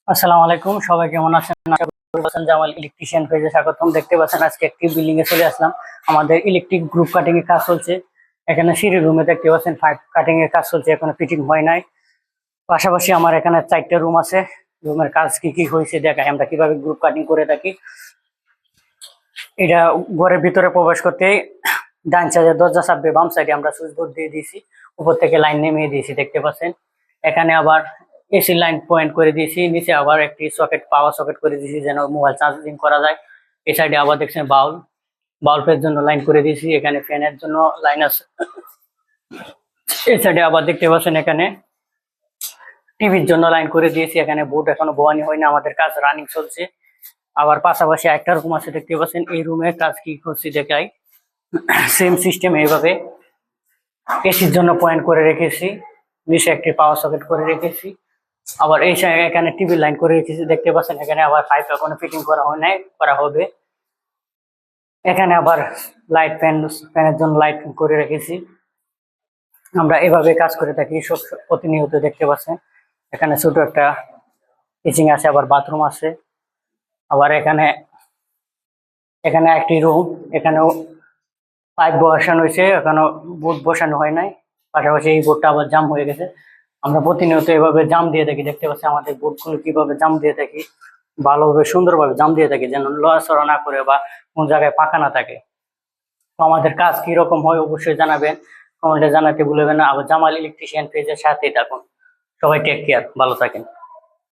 আসসালামু আলাইকুম, সবাই কেমন আছেন? আশা করি ভালো আছেন। জামাল ইলেকট্রিশিয়ান পেজে স্বাগতম। দেখতে পাচ্ছেন আজকে একটি বিল্ডিং এ চলে আসলাম। আমাদের ইলেকট্রিক গ্রুপ কাটিং এর কাজ চলছে। এখানে সিঁড়ি রুমে দেখতে পাচ্ছেন পাইপ কাটিং এর কাজ চলছে, এখনো ফিটিং হয় নাই। পাশাপাশি আমার এখানে 4টা রুম আছে। রুমের কাজ কি কি হয়েছে দেখাই, আমরা কিভাবে গ্রুপ কাটিং করে থাকি। এটা ঘরের ভিতরে প্রবেশ করতে ডান সাইডে দরজা চাপবে, বাম সাইডে আমরা সুইচ বোর্ড দিয়ে দিয়েছি, উপর থেকে লাইন নেমিয়ে দিয়েছি দেখতে পাচ্ছেন। এখানে আবার এসি লাইন পয়েন্ট করে দিয়েছি, নিচে আবার একটি সকেট পাওয়ার সকেট করে দিয়েছি যেন মোবাইল চার্জিং করা যায়। এই সাইডে আবার দেখছেন বাল্বের জন্য লাইন করে দিয়েছি, এখানে ফ্যানের জন্য লাইন আছে। এই সাইডে আবার দেখতে পাচ্ছেন এখানে টিভির জন্য লাইন করে দিয়েছি। এখানে বোর্ড এখনো বোয়ানি হয়নি, আমাদের কাজ রানিং চলছে। আবার পাশাপাশি একটা রুম আছে দেখতে পাচ্ছেন, এই রুমের কাজ কি করছি দেখাই। সেম সিস্টেম এইভাবে এসির জন্য পয়েন্ট করে রেখেছি, নিচে একটি পাওয়ার সকেট করে রেখেছি। আবার এই সাইডে এখানে টিভি লাইন করে রেখেছি দেখতে পাচ্ছেন। এখানে আবার পাইপ এখনো ফিটিং করা হয় নাই, করা হবে। এখানে আবার ফ্যানের জন্য লাইট করে রেখেছি। আমরা এভাবে কাজ করে থাকি সব প্রতিনিয়ত দেখতে পাচ্ছেন। এখানে ছোট একটা কিচেন আছে, আবার বাথরুম আছে। আবার এখানে এখানে একটি রুম, এখানেও পাইপ বসানো হয়েছে, এখনো বোর্ড বসানো হয় নাই। পাশাপাশি এই বোর্ডটা আবার জাম হয়ে গেছে। আমরা প্রতিনিয়ত এভাবে জাম দিয়ে থাকি দেখতে পাচ্ছি, আমাদের বোর্ডগুলো কিভাবে জাম দিয়ে থাকি, ভালোভাবে সুন্দরভাবে জাম দিয়ে থাকি যেন লড়াচড়া না করে বা কোন জায়গায় পাকা না থাকে। তো আমাদের কাজ কি রকম হয় অবশ্যই জানাবেন, কমেন্টে জানাতে ভুলবেন না। আবার জামাল ইলেকট্রিশিয়ান পেজের সাথেই থাকুন। সবাই টেক কেয়ার, ভালো থাকেন।